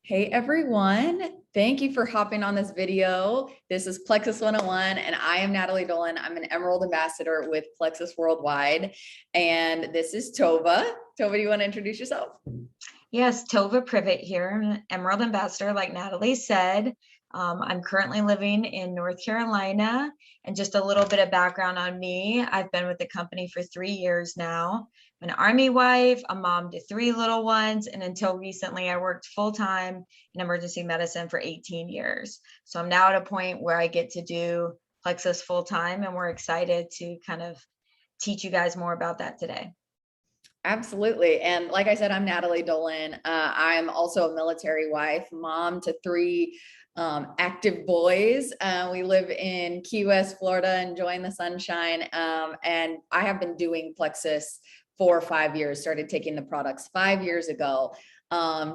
Hey everyone, thank you for hopping on this video. This is Plexus 101 and I am Natalie Dolan. I'm an Emerald Ambassador with Plexus Worldwide. And this is Tova. Tova, do you want to introduce yourself? Yes, Tova Privet here. I'm an Emerald Ambassador, like Natalie said. I'm currently living in North Carolina, and just a little bit of background on me. I've been with the company for 3 years now. I'm an Army wife, a mom to 3 little ones, and until recently, I worked full-time in emergency medicine for 18 years. So I'm now at a point where I get to do Plexus full-time, and we're excited to kind of teach you guys more about that today. Absolutely. And like I said, I'm Natalie Dolan. I'm also a military wife, mom to three active boys. We live in Key West, Florida, enjoying the sunshine. And I have been doing Plexus for 5 years, started taking the products 5 years ago.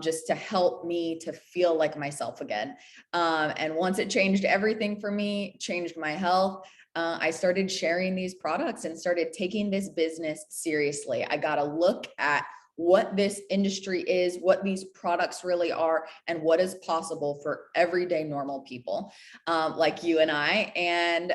Just to help me to feel like myself again. And once it changed everything for me, changed my health, I started sharing these products and started taking this business seriously. I got to look at what this industry is, what these products really are, and what is possible for everyday normal people like you and I. And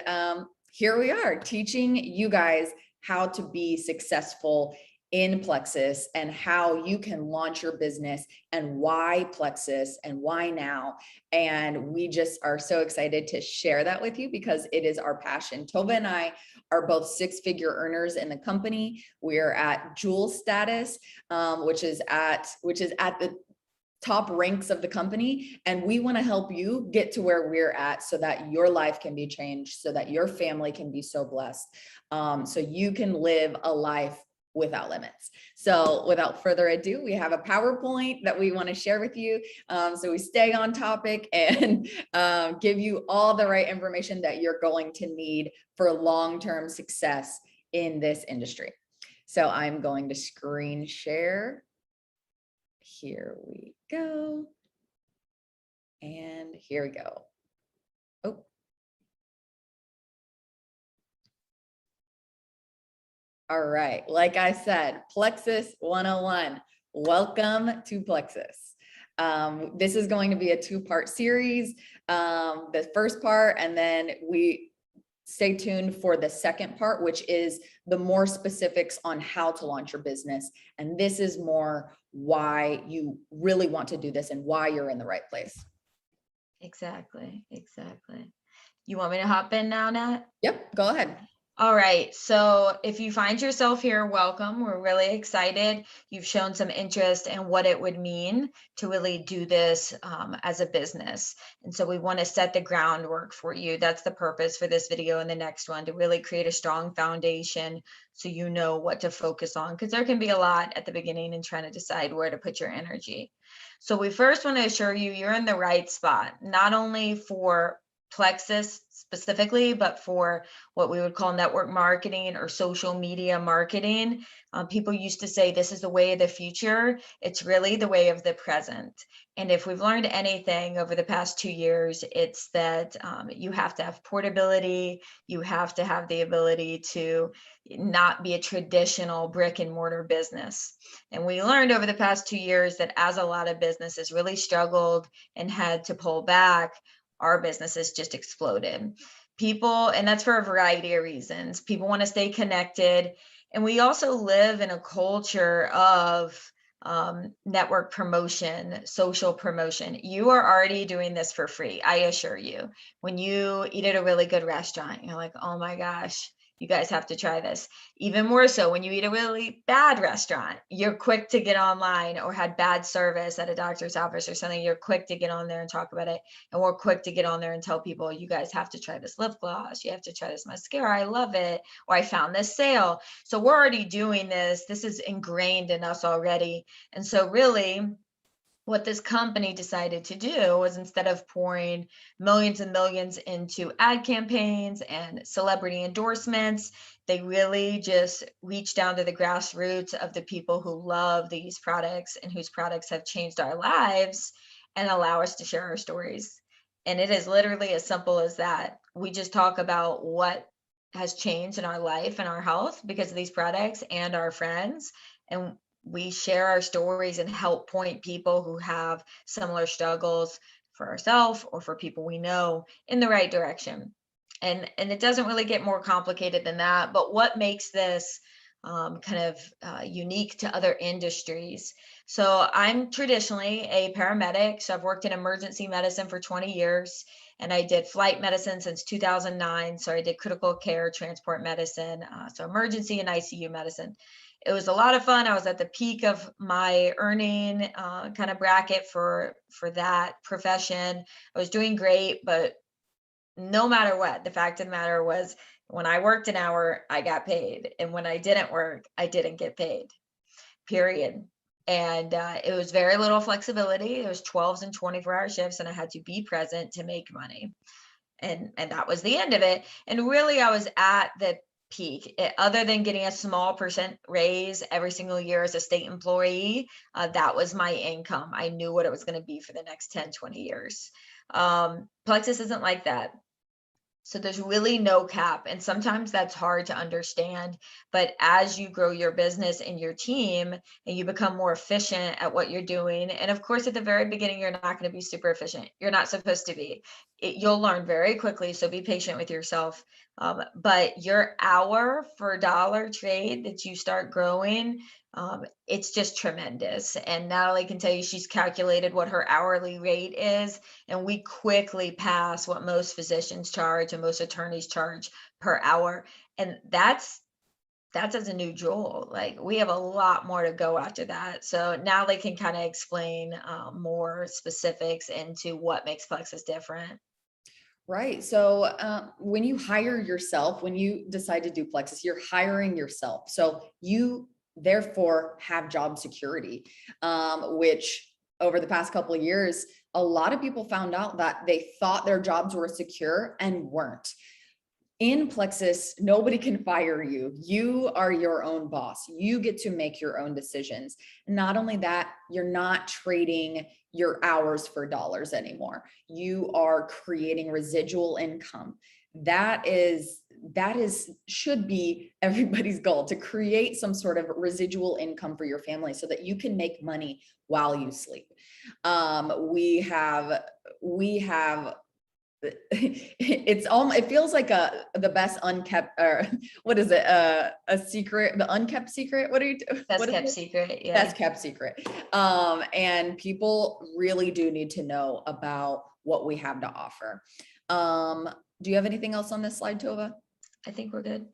here we are teaching you guys how to be successful in Plexus and how you can launch your business and why Plexus and why now. And we just are so excited to share that with you because it is our passion. Tova and I are both six-figure earners in the company. We're at jewel status, which is at the top ranks of the company. And we want to help you get to where we're at so that your life can be changed, so that your family can be so blessed, so you can live a life without limits. So without further ado, we have a PowerPoint that we want to share with you. So we stay on topic and give you all the right information that you're going to need for long-term success in this industry. So I'm going to screen share. Here we go. And here we go. Oh. All right, like I said, Plexus 101. Welcome to Plexus. This is going to be a two-part series. The first part, and then we stay tuned for the second part, which is the more specifics on how to launch your business. And this is more why you really want to do this and why you're in the right place. Exactly. You want me to hop in now, Nat? Yep, go ahead. All right. So if you find yourself here, welcome. We're really excited. You've shown some interest in what it would mean to really do this as a business. And so we want to set the groundwork for you. That's the purpose for this video and the next one, to really create a strong foundation so you know what to focus on, because there can be a lot at the beginning and trying to decide where to put your energy. So we first want to assure you you're in the right spot, not only for Plexus specifically, but for what we would call network marketing or social media marketing. People used to say this is the way of the future. It's really the way of the present. And if we've learned anything over the past 2 years, it's that you have to have portability. You have to have the ability to not be a traditional brick and mortar business. And we learned over the past 2 years that as a lot of businesses really struggled and had to pull back, our businesses just exploded. People, and that's for a variety of reasons. People want to stay connected. And we also live in a culture of network promotion, social promotion. You are already doing this for free, I assure you. When you eat at a really good restaurant, you're like, oh my gosh, you guys have to try this. Even more so when you eat a really bad restaurant, you're quick to get online, or had bad service at a doctor's office or something, you're quick to get on there and talk about it. And we're quick to get on there and tell people, you guys have to try this lip gloss. You have to try this mascara. I love it. Or I found this sale. So we're already doing this. This is ingrained in us already. And so really, what this company decided to do was, instead of pouring millions and millions into ad campaigns and celebrity endorsements, they really just reached down to the grassroots of the people who love these products and whose products have changed our lives, and allow us to share our stories. And it is literally as simple as that. We just talk about what has changed in our life and our health because of these products and our friends. And we share our stories and help point people who have similar struggles for ourselves or for people we know in the right direction. And it doesn't really get more complicated than that. But what makes this unique to other industries? So I'm traditionally a paramedic. So I've worked in emergency medicine for 20 years, and I did flight medicine since 2009. So I did critical care transport medicine, so emergency and ICU medicine. It was a lot of fun. I was at the peak of my earning kind of bracket for that profession. I was doing great, but no matter what, the fact of the matter was, when I worked an hour, I got paid, and when I didn't work, I didn't get paid. Period. And it was very little flexibility. It was 12s and 24-hour shifts, and I had to be present to make money. And that was the end of it. And really, I was at the peak. Other than getting a small percent raise every single year as a state employee, that was my income. I knew what it was going to be for the next 10, 20 years. Plexus isn't like that. So there's really no cap. And sometimes that's hard to understand. But as you grow your business and your team and you become more efficient at what you're doing, and of course, at the very beginning, you're not going to be super efficient. You're not supposed to be. You'll learn very quickly. So be patient with yourself. But your hour for dollar trade that you start growing, it's just tremendous. And Natalie can tell you she's calculated what her hourly rate is, and we quickly pass what most physicians charge and most attorneys charge per hour. And that's as a new Joel. Like, we have a lot more to go after that. So Natalie can kind of explain more specifics into what makes Plexus different. Right. So when you hire yourself, when you decide to do Plexus, you're hiring yourself. So you therefore have job security, which over the past couple of years, a lot of people found out that they thought their jobs were secure and weren't. In Plexus, nobody can fire you. You are your own boss. You get to make your own decisions. Not only that, you're not trading your hours for dollars anymore. You are creating residual income. That should be everybody's goal, to create some sort of residual income for your family so that you can make money while you sleep. We have it feels like the best unkept, or what is it, a secret, the unkept secret, what are you Best kept secret. Yeah. best kept secret. And people really do need to know about what we have to offer. Do you have anything else on this slide, Tova? I think we're good.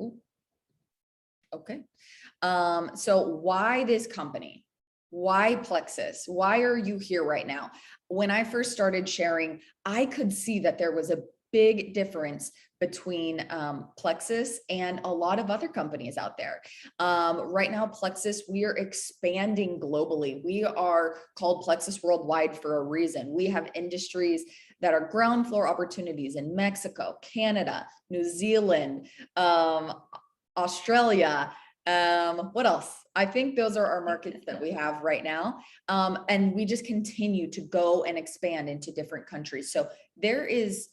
Ooh. Okay. So why this company? Why Plexus? Why are you here right now? When I first started sharing, I could see that there was a big difference between Plexus and a lot of other companies out there. Right now, Plexus, we are expanding globally. We are called Plexus Worldwide for a reason. We have industries that are ground floor opportunities in Mexico, Canada, New Zealand, Australia. What else? I think those are our markets that we have right now. And we just continue to go and expand into different countries. So there is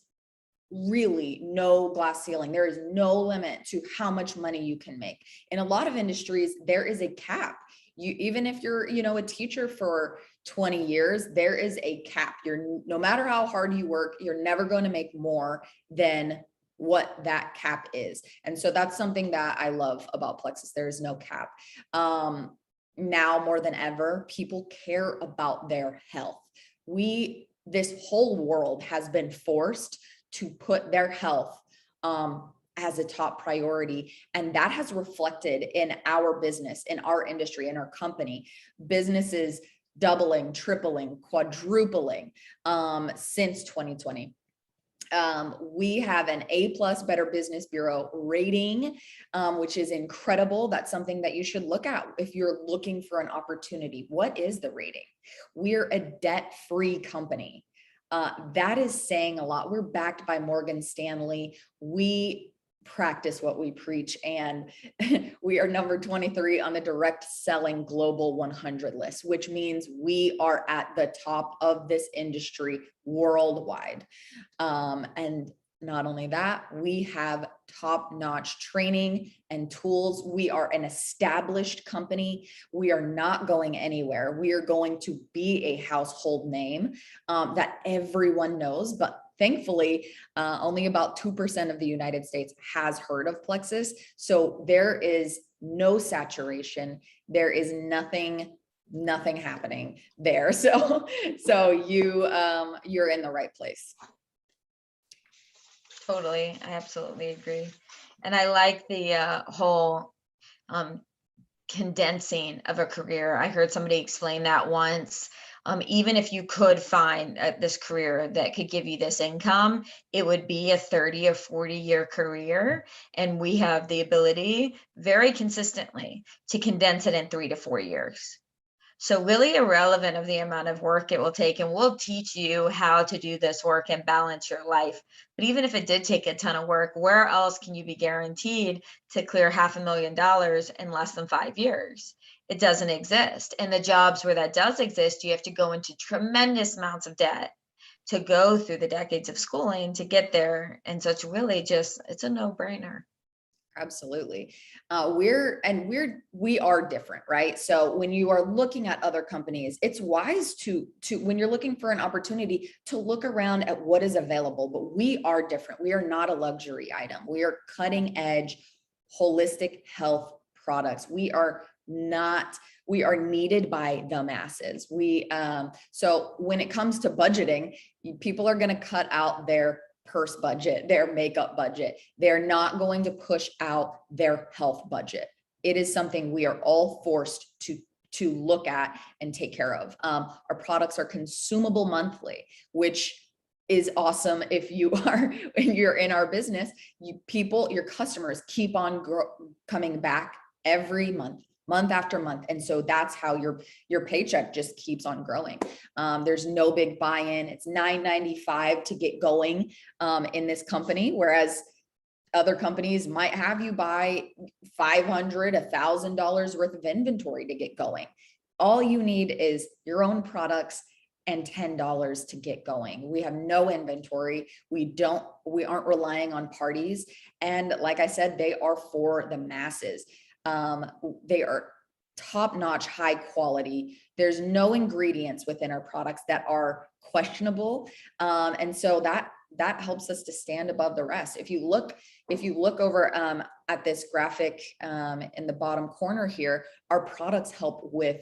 really no glass ceiling. There is no limit to how much money you can make. In a lot of industries, there is a cap. Even if you're, a teacher for 20 years, there is a cap. No matter how hard you work, you're never going to make more than what that cap is. And so that's something that I love about Plexus. There is no cap. Now more than ever, people care about their health. This whole world has been forced to put their health as a top priority. And that has reflected in our business, in our industry, in our company. Businesses doubling, tripling, quadrupling since 2020. We have an A+ Better Business Bureau rating, which is incredible. That's something that you should look at if you're looking for an opportunity. What is the rating? We're a debt-free company. That is saying a lot. We're backed by Morgan Stanley. We practice what we preach, and we are number 23 on the direct selling global 100 list, which means we are at the top of this industry worldwide. And Not only that, we have top-notch training and tools. We are an established company. We are not going anywhere. We are going to be a household name that everyone knows. But thankfully, only about 2% of the United States has heard of Plexus. So there is no saturation. There is nothing happening there. So you're in the right place. Totally. I absolutely agree. And I like the whole um, condensing of a career. I heard somebody explain that once. Even if you could find this career that could give you this income, it would be a 30 or 40-year career. And we have the ability very consistently to condense it in 3 to 4 years. So really irrelevant of the amount of work it will take, and we'll teach you how to do this work and balance your life. But even if it did take a ton of work, where else can you be guaranteed to clear $500,000 in less than 5 years? It doesn't exist. And the jobs where that does exist, you have to go into tremendous amounts of debt to go through the decades of schooling to get there. And so it's really just, it's a no-brainer. Absolutely. We are different, right? So when you are looking at other companies, it's wise to when you're looking for an opportunity to look around at what is available, but we are different. We are not a luxury item. We are cutting edge, holistic health products. We are needed by the masses. So when it comes to budgeting, people are going to cut out their purse budget, their makeup budget. They're not going to push out their health budget. It is something we are all forced to look at and take care of. Our products are consumable monthly, which is awesome. If you're in our business, your customers keep on coming back every month after month. And so that's how your paycheck just keeps on growing. There's no big buy-in. It's $9.95 to get going in this company, whereas other companies might have you buy $500, $1,000 worth of inventory to get going. All you need is your own products and $10 to get going. We have no inventory. We aren't relying on parties. And like I said, they are for the masses. They are top-notch, high quality. There's no ingredients within our products that are questionable. And so that helps us to stand above the rest. If you look over at this graphic in the bottom corner here, our products help with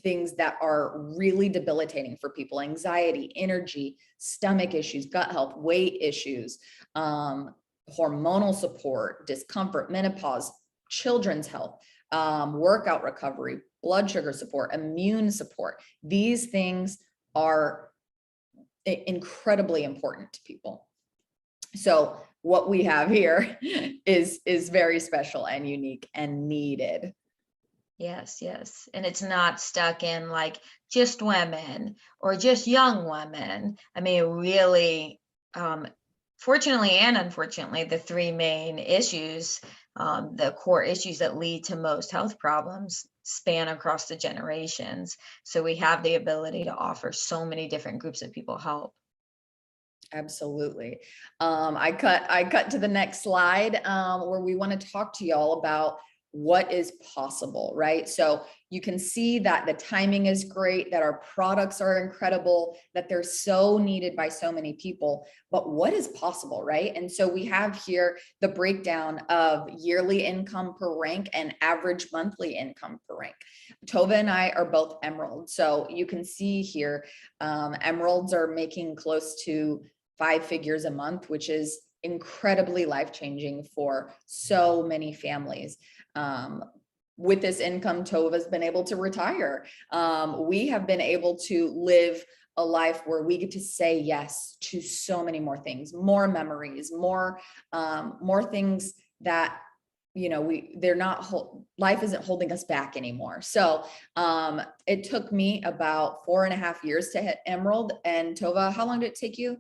things that are really debilitating for people: anxiety, energy, stomach issues, gut health, weight issues, hormonal support, discomfort, menopause, children's health, workout recovery, blood sugar support, immune support. These things are incredibly important to people. So what we have here is very special and unique and needed. Yes, yes. And it's not stuck in like just women or just young women. I mean, really, fortunately and unfortunately, the three main issues, the core issues that lead to most health problems span across the generations. So we have the ability to offer so many different groups of people help. Absolutely. I cut to the next slide where we want to talk to y'all about what is possible, right? So you can see that the timing is great, that our products are incredible, that they're so needed by so many people, but what is possible, right? And so we have here the breakdown of yearly income per rank and average monthly income per rank. Tova and I are both Emerald. So you can see here, Emeralds are making close to 5 figures a month, which is incredibly life-changing for so many families. With this income, Tova's been able to retire. We have been able to live a life where we get to say yes to so many more things, more memories, more things that, you know, life isn't holding us back anymore. So it took me about 4.5 years to hit Emerald. And Tova, how long did it take you?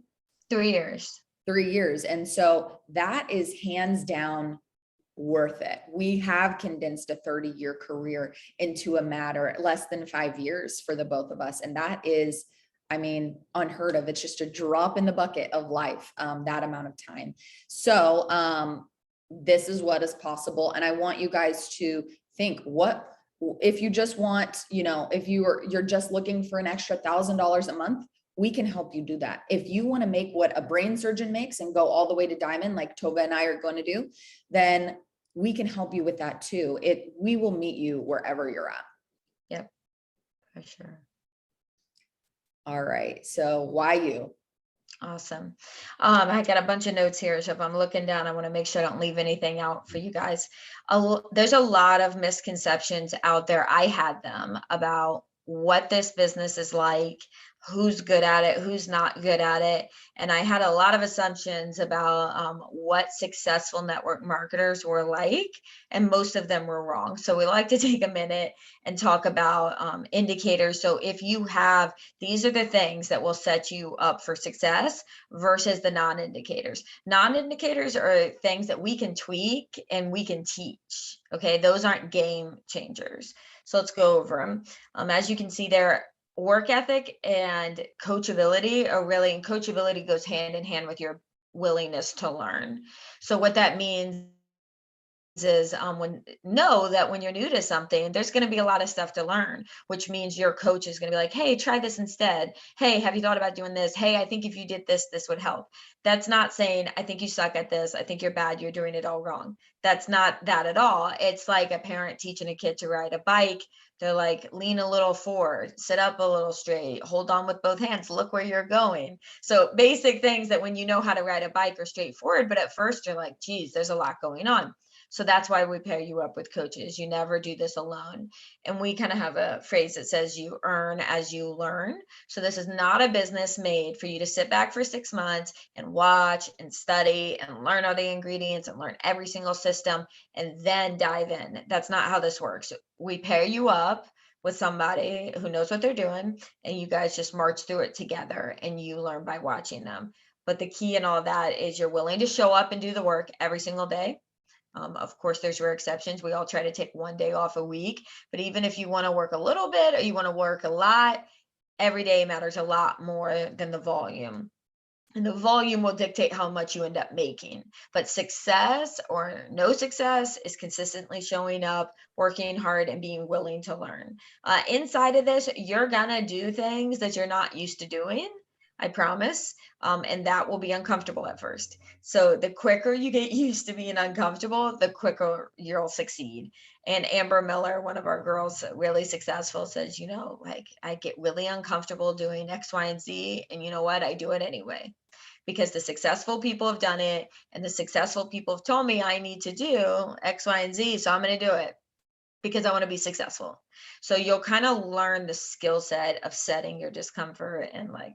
3 years. 3 years. And so that is hands down worth it. We have condensed a 30-year career into a matter less than 5 years for the both of us. And that is, I mean, unheard of. It's just a drop in the bucket of life, that amount of time. So this is what is possible. And I want you guys to think, what if you just want, if you're just looking for an extra $1,000 a month, we can help you do that. If you want to make what a brain surgeon makes and go all the way to diamond, like Tova and I are going to do, then we can help you with that too. We will meet you wherever you're at. Yep, for sure. All right. So why you? Awesome. I got a bunch of notes here. So if I'm looking down, I want to make sure I don't leave anything out for you guys. There's a lot of misconceptions out there. I had them about what this business is like, who's good at it, who's not good at it. And I had a lot of assumptions about what successful network marketers were like, and most of them were wrong. So we like to take a minute and talk about indicators. So if you have, these are the things that will set you up for success versus the non-indicators. Non-indicators are things that we can tweak and we can teach. Okay, those aren't game changers. So let's go over them. As you can see there, work ethic and coachability are really, and coachability goes hand in hand with your willingness to learn. So what that means is know that when you're new to something, there's going to be a lot of stuff to learn, which means your coach is going to be like, hey, try this instead. Hey, have you thought about doing this? Hey, I think if you did this, this would help. That's not saying, I think you suck at this, I think you're bad, you're doing it all wrong. That's not that at all. It's like a parent teaching a kid to ride a bike. They're like, lean a little forward, sit up a little straight, hold on with both hands, look where you're going. So basic things that when you know how to ride a bike are straightforward, but at first you're like, geez, there's a lot going on. So that's why we pair you up with coaches. You never do this alone. And we kind of have a phrase that says you earn as you learn. So this is not a business made for you to sit back for 6 months and watch and study and learn all the ingredients and learn every single system and then dive in. That's not how this works. We pair you up with somebody who knows what they're doing, and you guys just march through it together and you learn by watching them. But the key in all that is you're willing to show up and do the work every single day. Of course, there's rare exceptions. We all try to take one day off a week, but even if you want to work a little bit or you want to work a lot, every day matters a lot more than the volume. And the volume will dictate how much you end up making. But success or no success is consistently showing up, working hard, and being willing to learn. Inside of this, you're going to do things that you're not used to doing. I promise. And that will be uncomfortable at first. So the quicker you get used to being uncomfortable, the quicker you'll succeed. And Amber Miller, one of our girls, really successful, says, like I get really uncomfortable doing X, Y, and Z. And you know what? I do it anyway. Because the successful people have done it, and the successful people have told me I need to do X, Y, and Z. So I'm going to do it because I want to be successful. So you'll kind of learn the skill set of setting your discomfort and like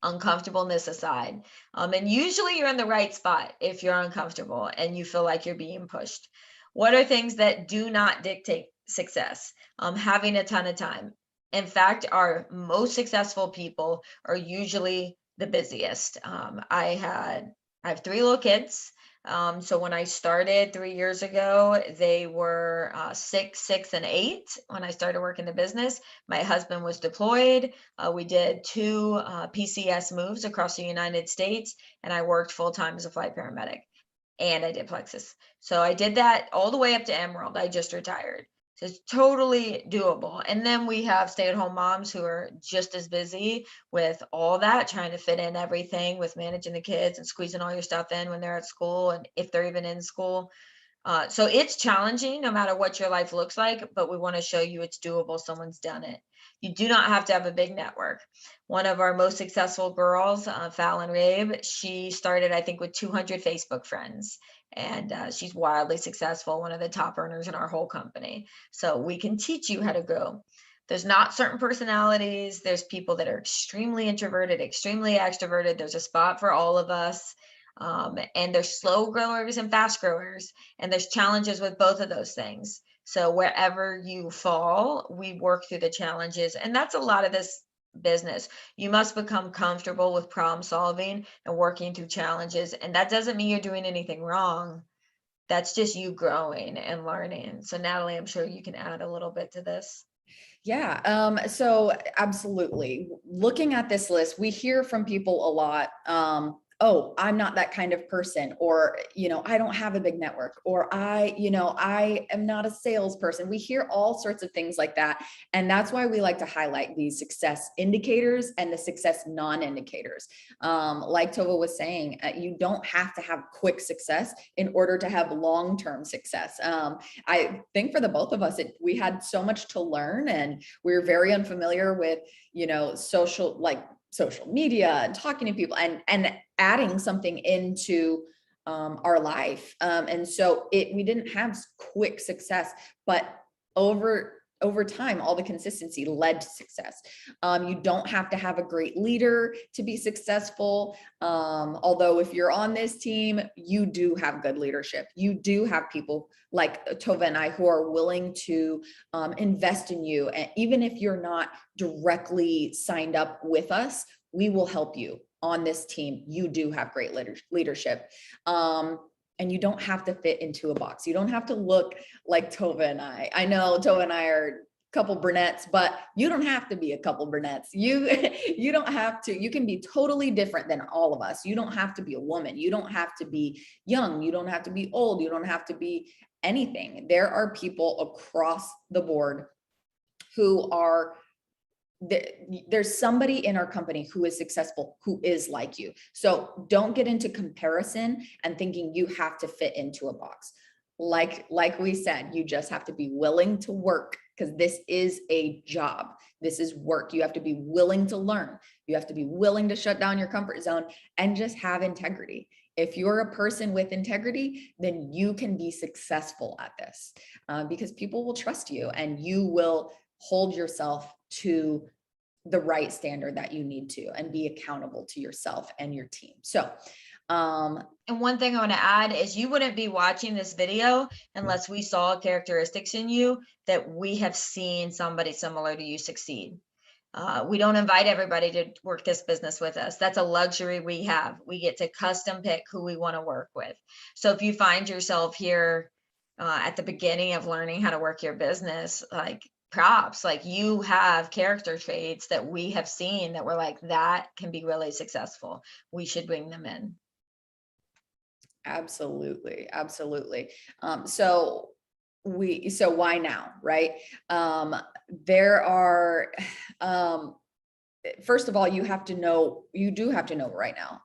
uncomfortableness aside. And usually you're in the right spot if you're uncomfortable and you feel like you're being pushed. What are things that do not dictate success? Having a ton of time. In fact, our most successful people are usually the busiest. I have 3 little kids. So when I started 3 years ago, they were 6, 6, and 8 when I started working the business. My husband was deployed. We did 2 PCS moves across the United States, and I worked full-time as a flight paramedic, and I did Plexus. So I did that all the way up to Emerald. I just retired. So it's totally doable. And then we have stay-at-home moms who are just as busy with all that, trying to fit in everything with managing the kids and squeezing all your stuff in when they're at school and if they're even in school. So it's challenging no matter what your life looks like, but we want to show you it's doable. Someone's done it. You do not have to have a big network. One of our most successful girls, Fallon Rabe, she started, I think, with 200 Facebook friends. And she's wildly successful, one of the top earners in our whole company. So we can teach you how to grow. There's not certain personalities. There's people that are extremely introverted, extremely extroverted. There's a spot for all of us. And there's slow growers and fast growers. And there's challenges with both of those things. So wherever you fall, we work through the challenges. And that's a lot of this business. You must become comfortable with problem solving and working through challenges. And that doesn't mean you're doing anything wrong. That's just you growing and learning. So Natalie, I'm sure you can add a little bit to this. Yeah, so absolutely. Looking at this list, we hear from people a lot. Oh, I'm not that kind of person, or, I don't have a big network, or I am not a salesperson. We hear all sorts of things like that. And that's why we like to highlight these success indicators and the success non-indicators. Like Tova was saying, you don't have to have quick success in order to have long-term success. I think for the both of us, we had so much to learn, and we were very unfamiliar with, social media and talking to people and adding something into our life. And so we didn't have quick success, but over time, all the consistency led to success. You don't have to have a great leader to be successful. Although if you're on this team, you do have good leadership. You do have people like Tova and I who are willing to invest in you. And even if you're not directly signed up with us, we will help you on this team. You do have great leadership. And you don't have to fit into a box. You don't have to look like Tova and I. I know Tova and I are a couple brunettes, but you don't have to be a couple brunettes. You don't have to. You can be totally different than all of us. You don't have to be a woman. You don't have to be young. You don't have to be old. You don't have to be anything. There are people across the board who are there's somebody in our company who is successful, who is like you. So don't get into comparison and thinking you have to fit into a box. Like we said, you just have to be willing to work, because this is a job. This is work. You have to be willing to learn. You have to be willing to shut down your comfort zone and just have integrity. If you're a person with integrity, then you can be successful at this, because people will trust you and you will hold yourself to the right standard that you need to, and be accountable to yourself and your team. So, And one thing I want to add is you wouldn't be watching this video unless we saw characteristics in you that we have seen somebody similar to you succeed. We don't invite everybody to work this business with us. That's a luxury we have. We get to custom pick who we want to work with. So if you find yourself here at the beginning of learning how to work your business, like props, like you have character traits that we have seen that we're like, that can be really successful. We should bring them in. absolutely, absolutely. So why now, right? There are, first of all, you do have to know right now,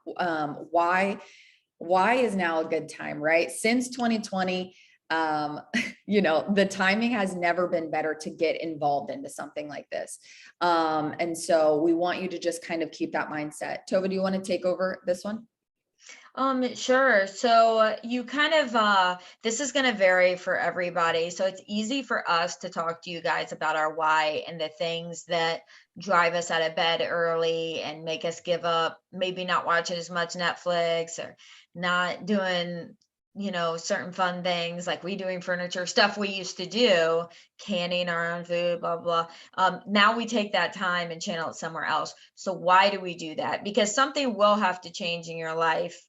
why is now a good time, right? Since 2020, the timing has never been better to get involved into something like this. And so we want you to just kind of keep that mindset. Tova, do you want to take over this one? Sure. So you kind of, this is going to vary for everybody. So it's easy for us to talk to you guys about our why and the things that drive us out of bed early and make us give up, maybe not watching as much Netflix or not doing, certain fun things like redoing furniture, stuff we used to do, canning our own food, blah, blah. Now we take that time and channel it somewhere else. So why do we do that? Because something will have to change in your life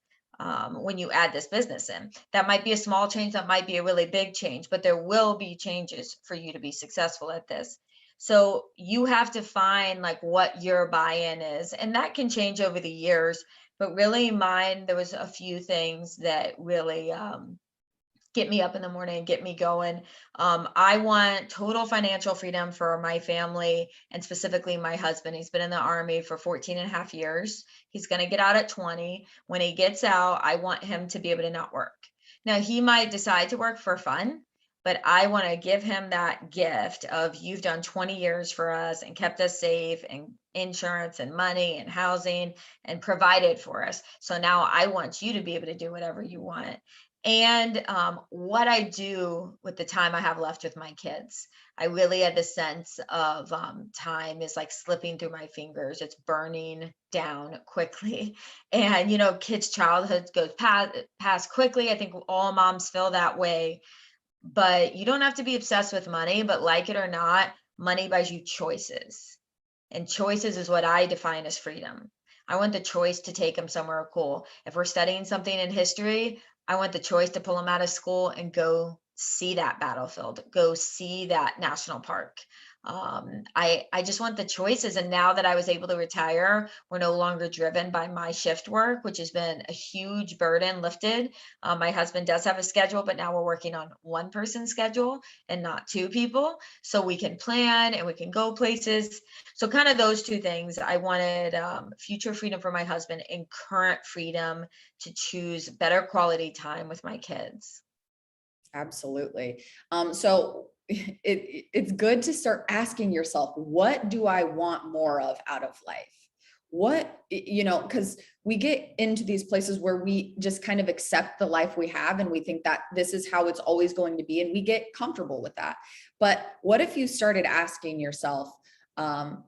when you add this business in. That might be a small change, that might be a really big change, but there will be changes for you to be successful at this. So you have to find like what your buy-in is, and that can change over the years. But really, mine, there was a few things that really get me up in the morning and get me going. I want total financial freedom for my family and specifically my husband. He's been in the Army for 14 and a half years. He's going to get out at 20. When he gets out, I want him to be able to not work. Now, he might decide to work for fun, but I want to give him that gift of you've done 20 years for us and kept us safe and insurance and money and housing and provided for us. So now I want you to be able to do whatever you want. And what I do with the time I have left with my kids. I really had the sense of time is like slipping through my fingers. It's burning down quickly. And, kids' childhoods goes past quickly. I think all moms feel that way. But you don't have to be obsessed with money, but like it or not, money buys you choices. And choices is what I define as freedom. I want the choice to take them somewhere cool. If we're studying something in history, I want the choice to pull them out of school and go see that battlefield, go see that national park. I just want the choices. And now that I was able to retire, we're no longer driven by my shift work, which has been a huge burden lifted. My husband does have a schedule, but now we're working on one person's schedule and not two people. So we can plan and we can go places. So kind of those two things. I wanted future freedom for my husband and current freedom to choose better quality time with my kids. Absolutely. So it's good to start asking yourself, what do I want more of out of life? What, because we get into these places where we just kind of accept the life we have and we think that this is how it's always going to be, and we get comfortable with that. But what if you started asking yourself, um,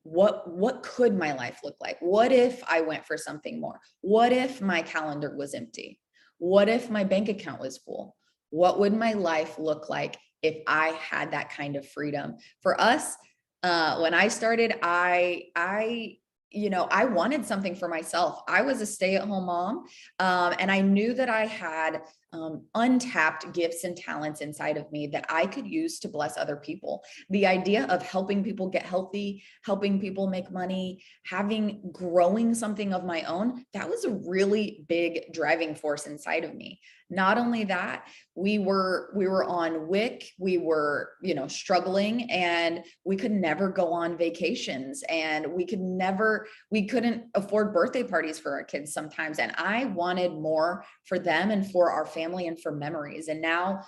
what could my life look like? What if I went for something more? What if my calendar was empty? What if my bank account was full? What would my life look like if I had that kind of freedom? For us, when I started, I wanted something for myself. I was a stay-at-home mom, and I knew that I had untapped gifts and talents inside of me that I could use to bless other people. The idea of helping people get healthy, helping people make money, growing something of my own, that was a really big driving force inside of me. Not only that, we were on WIC, we were, struggling, and we could never go on vacations, and we couldn't afford birthday parties for our kids sometimes. And I wanted more for them and for our family and for memories. And now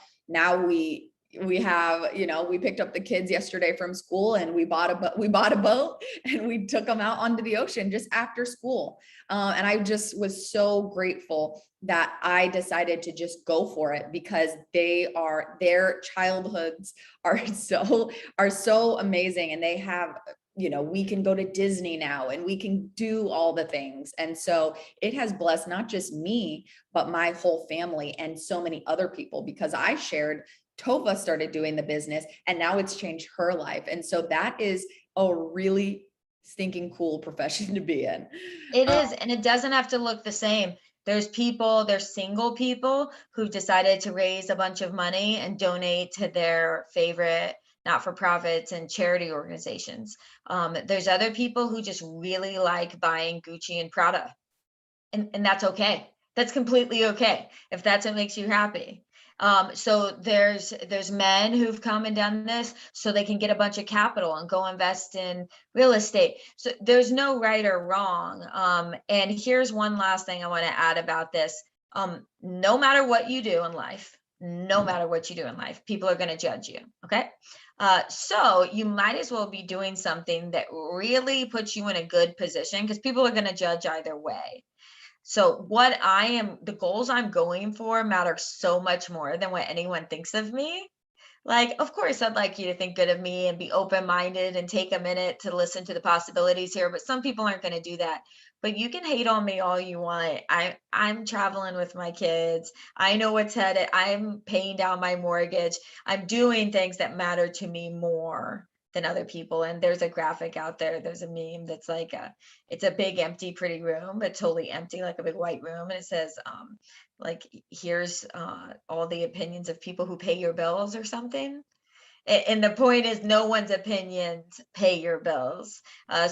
we have, we picked up the kids yesterday from school, and we bought a boat and we took them out onto the ocean just after school. And I just was so grateful that I decided to just go for it, because their childhoods are so amazing, and they have, we can go to Disney now and we can do all the things. And so it has blessed not just me, but my whole family and so many other people, because Tova started doing the business and now it's changed her life. And so that is a really stinking cool profession to be in. It is, and it doesn't have to look the same. There's single people who've decided to raise a bunch of money and donate to their favorite not-for-profits and charity organizations. There's other people who just really like buying Gucci and Prada, and that's okay. That's completely okay if that's what makes you happy. So there's men who've come and done this so they can get a bunch of capital and go invest in real estate. So there's no right or wrong. And here's one last thing I want to add about this. No matter what you do in life, no matter what you do in life, people are going to judge you. Okay. So you might as well be doing something that really puts you in a good position, because people are going to judge either way. So the goals I'm going for matter so much more than what anyone thinks of me. Like, of course, I'd like you to think good of me and be open-minded and take a minute to listen to the possibilities here, but some people aren't going to do that. But you can hate on me all you want. I'm traveling with my kids. I know what's headed. I'm paying down my mortgage. I'm doing things that matter to me more than other people. And there's a graphic out there. There's a meme that's like it's a big empty pretty room, but totally empty, like a big white room, and it says like, here's all the opinions of people who pay your bills or something. And the point is, no one's opinions pay your bills.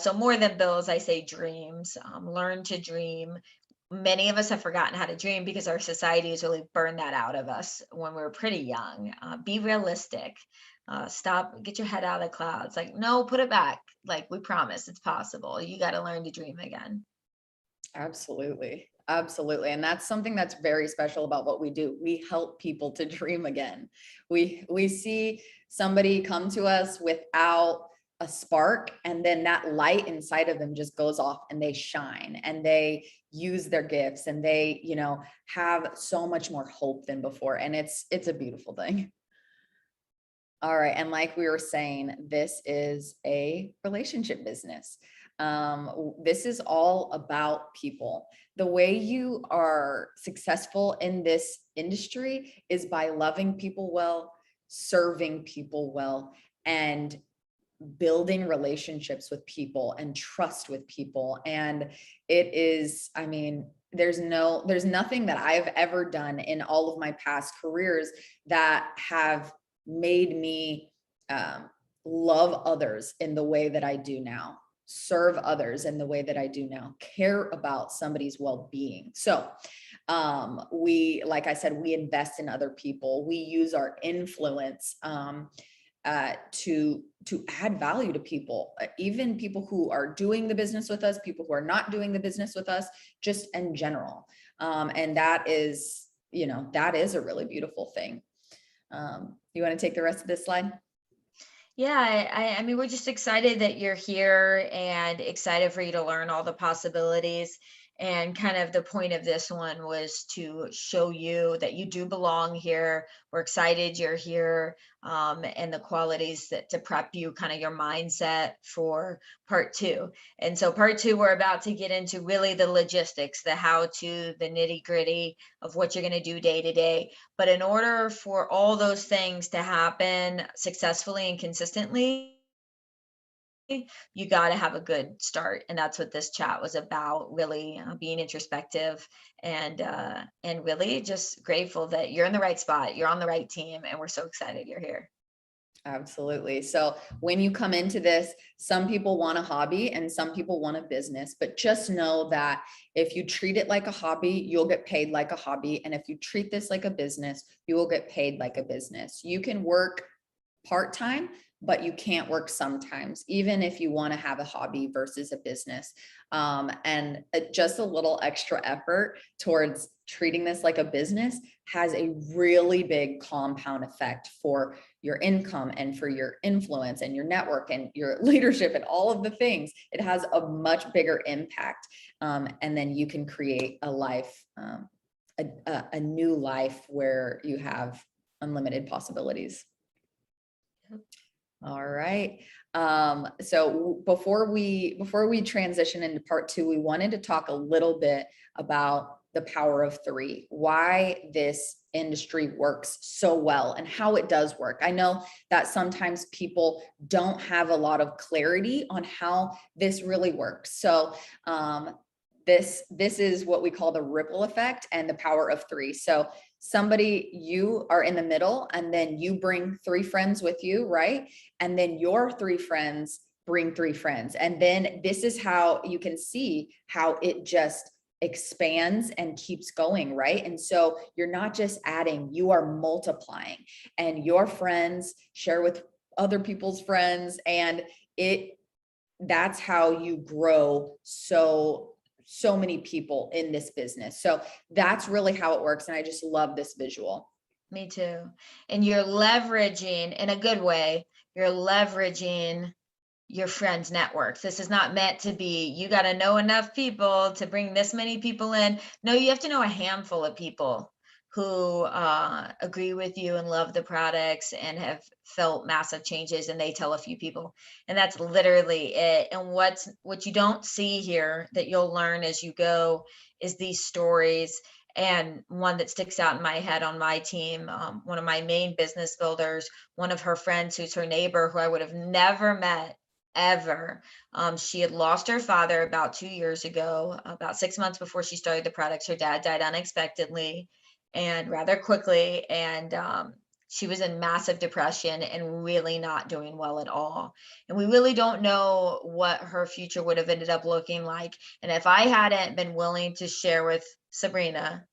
So more than bills, I say dreams. Learn to dream. Many of us have forgotten how to dream because our society has really burned that out of us when we were pretty young. Be realistic. Stop, get your head out of the clouds. Like, no, put it back. Like, we promise it's possible. You got to learn to dream again. Absolutely. Absolutely. And that's something that's very special about what we do. We help people to dream again. We see somebody come to us without a spark, and then that light inside of them just goes off and they shine and they use their gifts, and they, have so much more hope than before. And it's a beautiful thing. All right. And like we were saying, this is a relationship business. This is all about people. The way you are successful in this industry is by loving people well, serving people well, and building relationships with people and trust with people. And it is, I mean, there's nothing that I've ever done in all of my past careers that have made me love others in the way that I do now, serve others in the way that I do now, care about somebody's well-being. So like I said, we invest in other people. We use our influence to add value to people, even people who are doing the business with us, people who are not doing the business with us, just in general. And that is, that is a really beautiful thing. You want to take the rest of this slide? Yeah, I mean, we're just excited that you're here and excited for you to learn all the possibilities. And kind of the point of this one was to show you that you do belong here. We're excited you're here, and the qualities that to prep you, kind of your mindset for part two. And so part two, we're about to get into really the logistics, the how to, the nitty gritty of what you're going to do day to day. But in order for all those things to happen successfully and consistently, you got to have a good start. And that's what this chat was about, really being introspective and really just grateful that you're in the right spot, you're on the right team, and we're so excited you're here. Absolutely. So when you come into this, some people want a hobby and some people want a business, but just know that if you treat it like a hobby, you'll get paid like a hobby. And if you treat this like a business, you will get paid like a business. You can work part-time, but you can't work sometimes, even if you want to have a hobby versus a business. And just a little extra effort towards treating this like a business has a really big compound effect for your income and for your influence and your network and your leadership and all of the things. It has a much bigger impact. And then you can create a life, a new life where you have unlimited possibilities. All right. So before we transition into part two, we wanted to talk a little bit about the power of three, why this industry works so well and how it does work. I know that sometimes people don't have a lot of clarity on how this really works. So this is what we call the ripple effect and the power of three. So you are in the middle and then you bring three friends with you, right? And then your three friends bring three friends. And then this is how you can see how it just expands and keeps going, right? And so you're not just adding, you are multiplying, and your friends share with other people's friends, and that's how you grow so many people in this business. So that's really how it works. And I just love this visual. Me too. And you're leveraging in a good way, you're leveraging your friends' networks. This is not meant to be, you got to know enough people to bring this many people in. No, you have to know a handful of people who agree with you and love the products and have felt massive changes, and they tell a few people, and that's literally it. And what you don't see here that you'll learn as you go is these stories. And one that sticks out in my head on my team, one of my main business builders, one of her friends who's her neighbor, who I would have never met ever. She had lost her father about 2 years ago, about 6 months before she started the products. Her dad died unexpectedly and rather quickly. And she was in massive depression and really not doing well at all. And we really don't know what her future would have ended up looking like. And if I hadn't been willing to share with Sabrina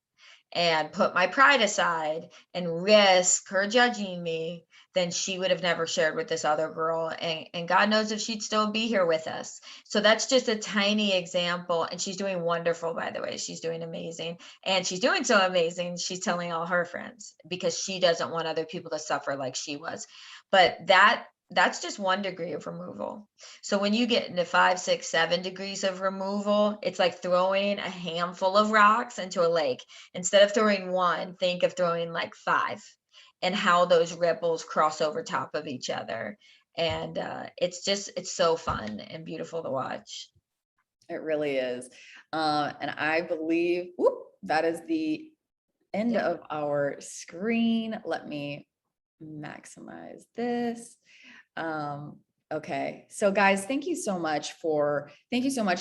and put my pride aside and risk her judging me, then she would have never shared with this other girl. And God knows if she'd still be here with us. So that's just a tiny example. And she's doing wonderful, by the way. She's doing amazing. And she's doing so amazing, she's telling all her friends because she doesn't want other people to suffer like she was. But that's just 1 degree of removal. So when you get into 5, 6, 7 degrees of removal, it's like throwing a handful of rocks into a lake. Instead of throwing one, think of throwing like 5, and how those ripples cross over top of each other. And it's so fun and beautiful to watch. It really is. And I believe that is the end of our screen. Let me maximize this. Okay. So guys, thank you so much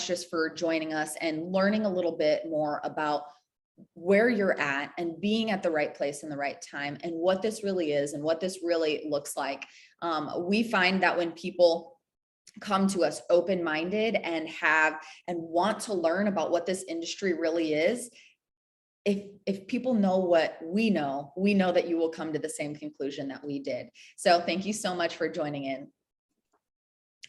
just for joining us and learning a little bit more about where you're at and being at the right place in the right time and what this really is and what this really looks like. We find that when people come to us open-minded and want to learn about what this industry really is, if people know what we know that you will come to the same conclusion that we did. So thank you so much for joining in.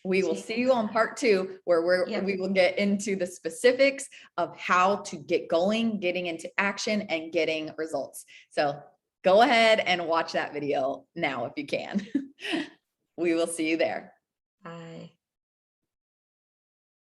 We will see you on part 2, where Yep. we will get into the specifics of how to get going, getting into action, and getting results. So go ahead and watch that video now if you can. We will see you there.